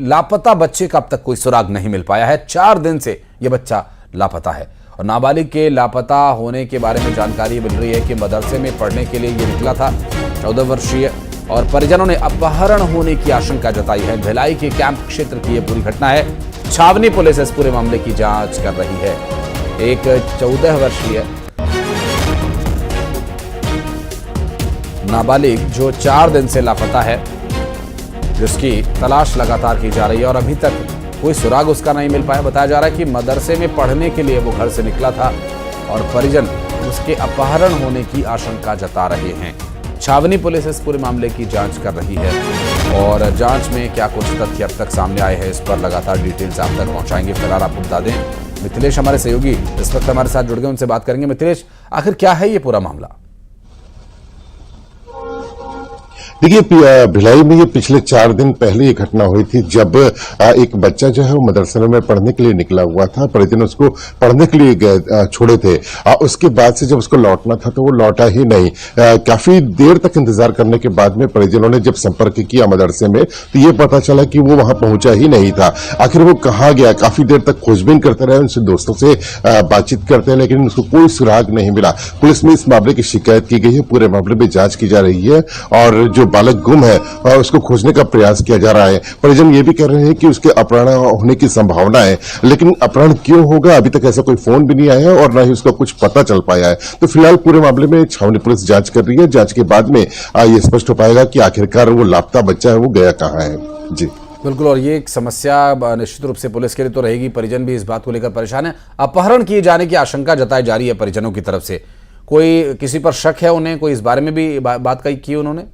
लापता बच्चे का अब तक कोई सुराग नहीं मिल पाया है। 4 दिन से यह बच्चा लापता है और नाबालिग के लापता होने के बारे में जानकारी मिल रही है कि मदरसे में पढ़ने के लिए ये निकला था। 14 वर्षीय और परिजनों ने अपहरण होने की आशंका जताई है। भिलाई के कैंप क्षेत्र की यह पूरी घटना है। छावनी पुलिस इस पूरे मामले की जांच कर रही है। एक 14 वर्षीय नाबालिग जो 4 दिन से लापता है, जिसकी तलाश लगातार की जा रही है और अभी तक कोई सुराग उसका नहीं मिल पाया। बताया जा रहा है कि मदरसे में पढ़ने के लिए वो घर से निकला था और परिजन उसके अपहरण होने की आशंका जता रहे हैं। छावनी पुलिस इस पूरे मामले की जांच कर रही है और जांच में क्या कुछ तथ्य अब तक सामने आए हैं, इस पर लगातार डिटेल्स आप तक पहुंचाएंगे। फिलहाल आपको बता दें, मिथिलेश हमारे सहयोगी इस वक्त हमारे साथ जुड़ गए, उनसे बात करेंगे। मिथिलेश, आखिर क्या है ये पूरा मामला? देखिए, भिलाई में ये पिछले 4 दिन पहले ये घटना हुई थी, जब एक बच्चा जो है वो मदरसे में पढ़ने के लिए निकला हुआ था। परिजन उसको पढ़ने के लिए गए छोड़े थे। उसके बाद से जब उसको लौटना था तो वो लौटा ही नहीं। काफी देर तक इंतजार करने के बाद में परिजनों ने जब संपर्क किया मदरसे में तो ये पता चला कि वो वहां पहुंचा ही नहीं था। आखिर वो कहाँ गया? काफी देर तक खोजबीन करते रहे, उनसे दोस्तों से बातचीत करते हैं, लेकिन उसको कोई सुराग नहीं मिला। पुलिस में इस मामले की शिकायत की गई है। पूरे मामले में जांच की जा रही है और जो बालक गुम है और उसको खोजने का प्रयास किया जा रहा है। परिजन ये भी कह रहे हैं कि उसके अपहरण होने की संभावना है, लेकिन अपहरण क्यों होगा अभी तक ऐसा कोई फोन भी नहीं आया है और न ही उसका कुछ पता चल पाया है। तो फिलहाल पूरे मामले में छावनी पुलिस जांच कर रही है। जांच के बाद में ये स्पष्ट हो पाएगा कि आखिरकार वो लापता बच्चा है वो गया कहाँ है। जी बिल्कुल, और ये एक समस्या निश्चित रूप से पुलिस के लिए तो रहेगी। परिजन भी इस बात को लेकर परेशान है। अपहरण किए जाने की आशंका जताई जा रही है परिजनों की तरफ से। कोई किसी पर शक है उन्हें? कोई इस बारे में भी बात की उन्होंने?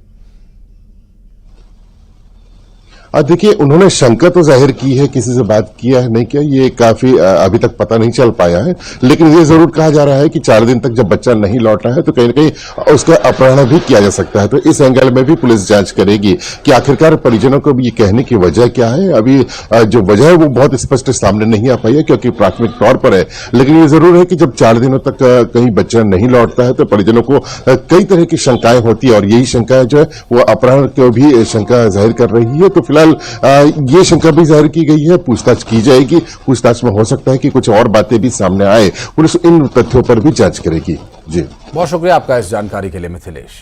देखिए, उन्होंने शंका तो जाहिर की है, किसी से बात किया है नहीं किया ये काफी अभी तक पता नहीं चल पाया है। लेकिन ये जरूर कहा जा रहा है कि 4 दिन तक जब बच्चा नहीं लौटा है तो कहीं न कहीं उसका अपहरण भी किया जा सकता है। तो इस एंगल में भी पुलिस जांच करेगी कि आखिरकार परिजनों को भी ये कहने की वजह क्या है। अभी जो वजह है वो बहुत स्पष्ट सामने नहीं आ पाई है क्योंकि प्राथमिक तौर पर है। लेकिन ये जरूर है कि जब 4 दिनों तक कहीं बच्चा नहीं लौटता है तो परिजनों को कई तरह की शंकाएं होती है और यही शंकाएं जो है वो अपहरण को भी शंका जाहिर कर रही है। तो फिलहाल ये शंका भी जाहिर की गई है, पूछताछ की जाएगी। पूछताछ में हो सकता है कि कुछ और बातें भी सामने आए। पुलिस इन तथ्यों पर भी जांच करेगी। जी बहुत शुक्रिया आपका इस जानकारी के लिए मिथिलेश।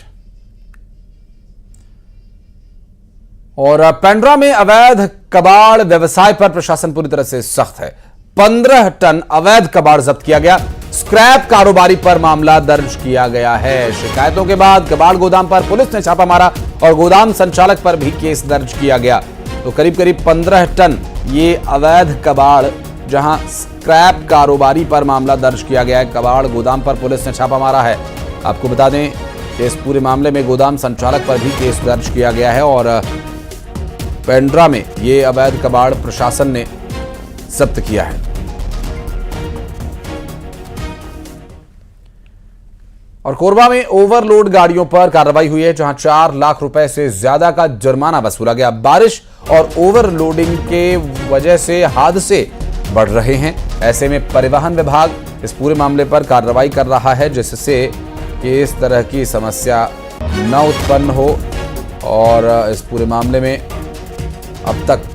और पेंड्रा में अवैध कबाड़ व्यवसाय पर प्रशासन पूरी तरह से सख्त है। 15 टन अवैध कबाड़ जब्त किया गया। स्क्रैप कारोबारी पर मामला दर्ज किया गया है। शिकायतों के बाद कबाड़ गोदाम पर पुलिस ने छापा मारा और गोदाम संचालक पर भी केस दर्ज किया गया। तो करीब 15 टन ये अवैध कबाड़, जहां स्क्रैप कारोबारी पर मामला दर्ज किया गया है, कबाड़ गोदाम पर पुलिस ने छापा मारा है। आपको बता दें कि इस पूरे मामले में गोदाम संचालक पर भी केस दर्ज किया गया है और पेंड्रा में ये अवैध कबाड़ प्रशासन ने जब्त किया है। और कोरबा में ओवरलोड गाड़ियों पर कार्रवाई हुई है, जहां 4 लाख रुपए से ज्यादा का जुर्माना वसूला गया। बारिश और ओवरलोडिंग के वजह से हादसे बढ़ रहे हैं। ऐसे में परिवहन विभाग इस पूरे मामले पर कार्रवाई कर रहा है, जिससे कि इस तरह की समस्या न उत्पन्न हो। और इस पूरे मामले में अब तक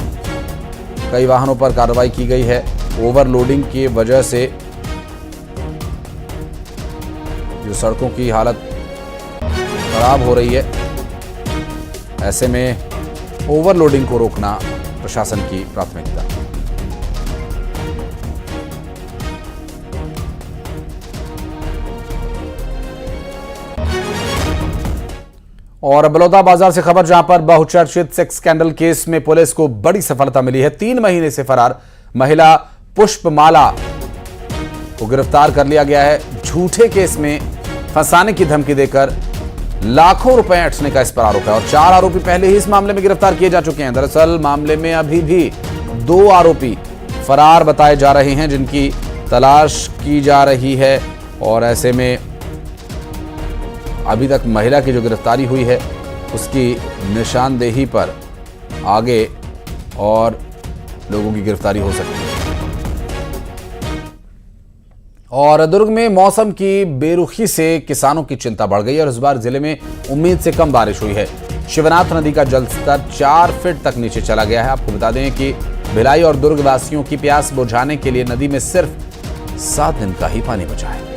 कई वाहनों पर कार्रवाई की गई है। ओवरलोडिंग की वजह से जो सड़कों की हालत खराब हो रही है, ऐसे में ओवरलोडिंग को रोकना प्रशासन की प्राथमिकता। और बलौदा बाजार से खबर, जहां पर बहुचर्चित सेक्स स्कैंडल केस में पुलिस को बड़ी सफलता मिली है। 3 महीने से फरार महिला पुष्पमाला को गिरफ्तार कर लिया गया है। झूठे केस में फंसाने की धमकी देकर लाखों रुपए ऐंठने का इस पर आरोप है और 4 आरोपी पहले ही इस मामले में गिरफ्तार किए जा चुके हैं। दरअसल मामले में अभी भी 2 आरोपी फरार बताए जा रहे हैं, जिनकी तलाश की जा रही है। और ऐसे में अभी तक महिला की जो गिरफ्तारी हुई है उसकी निशानदेही पर आगे और लोगों की गिरफ्तारी हो सकती है। और दुर्ग में मौसम की बेरुखी से किसानों की चिंता बढ़ गई है और इस बार जिले में उम्मीद से कम बारिश हुई है। शिवनाथ नदी का जलस्तर 4 फीट तक नीचे चला गया है। आपको बता दें कि भिलाई और दुर्ग वासियों की प्यास बुझाने के लिए नदी में सिर्फ 7 दिन का ही पानी बचा है।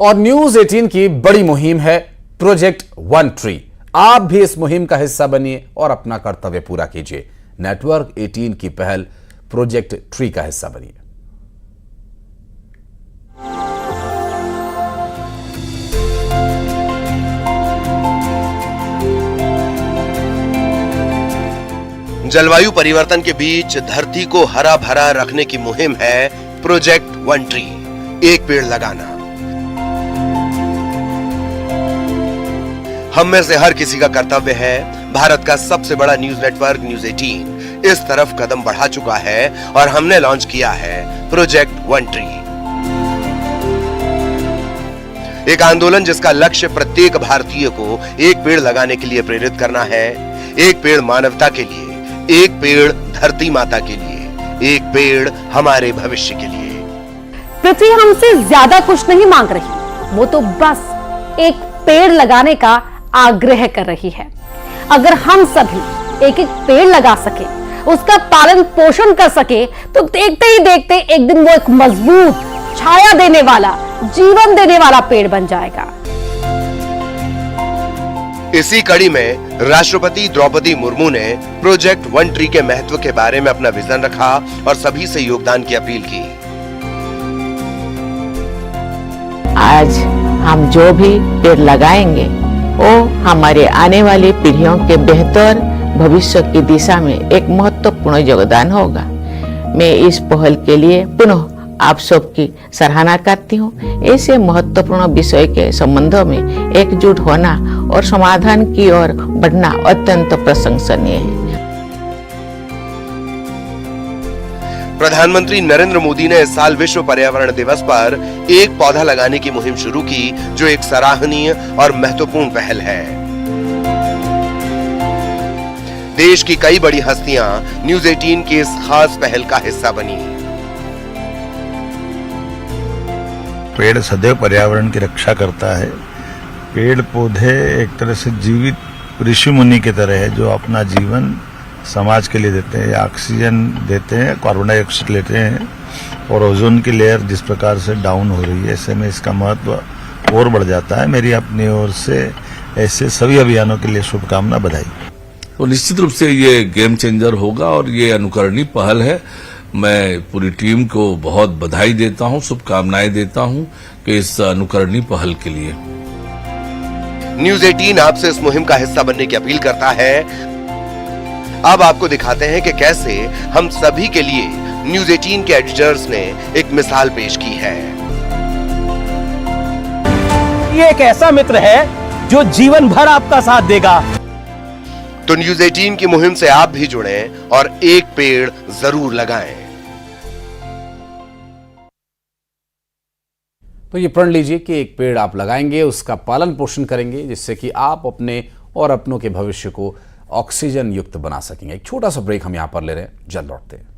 और न्यूज 18 की बड़ी मुहिम है प्रोजेक्ट वन ट्री। आप भी इस मुहिम का हिस्सा बनिए और अपना कर्तव्य पूरा कीजिए। नेटवर्क 18 की पहल प्रोजेक्ट ट्री का हिस्सा बनिए। जलवायु परिवर्तन के बीच धरती को हरा भरा रखने की मुहिम है प्रोजेक्ट वन ट्री, एक पेड़ लगाना। हम में से हर किसी का कर्तव्य है। भारत का सबसे बड़ा न्यूज नेटवर्क न्यूज 18 इस तरफ कदम बढ़ा चुका है और हमने लॉन्च किया है प्रोजेक्ट वन ट्री, एक आंदोलन जिसका लक्ष्य प्रत्येक भारतीय को एक पेड़ लगाने के लिए प्रेरित करना है। एक पेड़ मानवता के लिए, एक पेड़ धरती माता के लिए, एक पेड़ हमारे भविष्य के लिए। पृथ्वी हमसे ज्यादा कुछ नहीं मांग रही, वो तो बस एक पेड़ लगाने का आग्रह कर रही है। अगर हम सभी एक एक पेड़ लगा सके, उसका पालन पोषण कर सके, तो देखते ही देखते एक दिन वो एक मजबूत, छाया देने वाला, जीवन देने वाला पेड़ बन जाएगा। इसी कड़ी में राष्ट्रपति द्रौपदी मुर्मू ने प्रोजेक्ट वन ट्री के महत्व के बारे में अपना विजन रखा और सभी से योगदान की अपील की। आज हम जो भी पेड़ लगाएंगे वो हमारे आने वाली पीढ़ियों के बेहतर भविष्य की दिशा में एक महत्वपूर्ण योगदान होगा। मैं इस पहल के लिए पुनः आप सबकी सराहना करती हूँ। ऐसे महत्वपूर्ण विषय के संबंध में एकजुट होना और समाधान की ओर बढ़ना अत्यंत प्रशंसनीय है। प्रधानमंत्री नरेंद्र मोदी ने इस साल विश्व पर्यावरण दिवस पर एक पौधा लगाने की मुहिम शुरू की, जो एक सराहनीय और महत्वपूर्ण पहल है। देश की कई बड़ी हस्तियां न्यूज 18 की इस खास पहल का हिस्सा बनी। पेड़ सदैव पर्यावरण की रक्षा करता है। पेड़ पौधे एक तरह से जीवित ऋषि मुनि की तरह है, जो अपना जीवन समाज के लिए देते हैं। ऑक्सीजन देते हैं, कार्बन डाइऑक्साइड लेते हैं, और ओजोन की लेयर जिस प्रकार से डाउन हो रही है, ऐसे में इसका महत्व और बढ़ जाता है। मेरी अपनी ओर से ऐसे सभी अभियानों के लिए शुभकामना, बधाई। तो निश्चित रूप से ये गेम चेंजर होगा और ये अनुकरणीय पहल है। मैं पूरी टीम को बहुत बधाई देता हूं, शुभकामनाएं देता हूं कि इस अनुकरणीय पहल के लिए। न्यूज 18 आपसे इस मुहिम का हिस्सा बनने की अपील करता है। अब आपको दिखाते हैं कि कैसे हम सभी के लिए न्यूज 18 के एडिटर्स ने एक मिसाल पेश की है। ये एक ऐसा मित्र है जो जीवन भर आपका साथ देगा। तो न्यूज 18 की मुहिम से आप भी जुड़ें और एक पेड़ जरूर लगाएं। तो ये प्रण लीजिए कि एक पेड़ आप लगाएंगे, उसका पालन पोषण करेंगे, जिससे कि आप अपने और अपनों के भविष्य को ऑक्सीजन युक्त बना सकेंगे। एक छोटा सा ब्रेक हम यहां पर ले रहे हैं, जल्द लौटते हैं।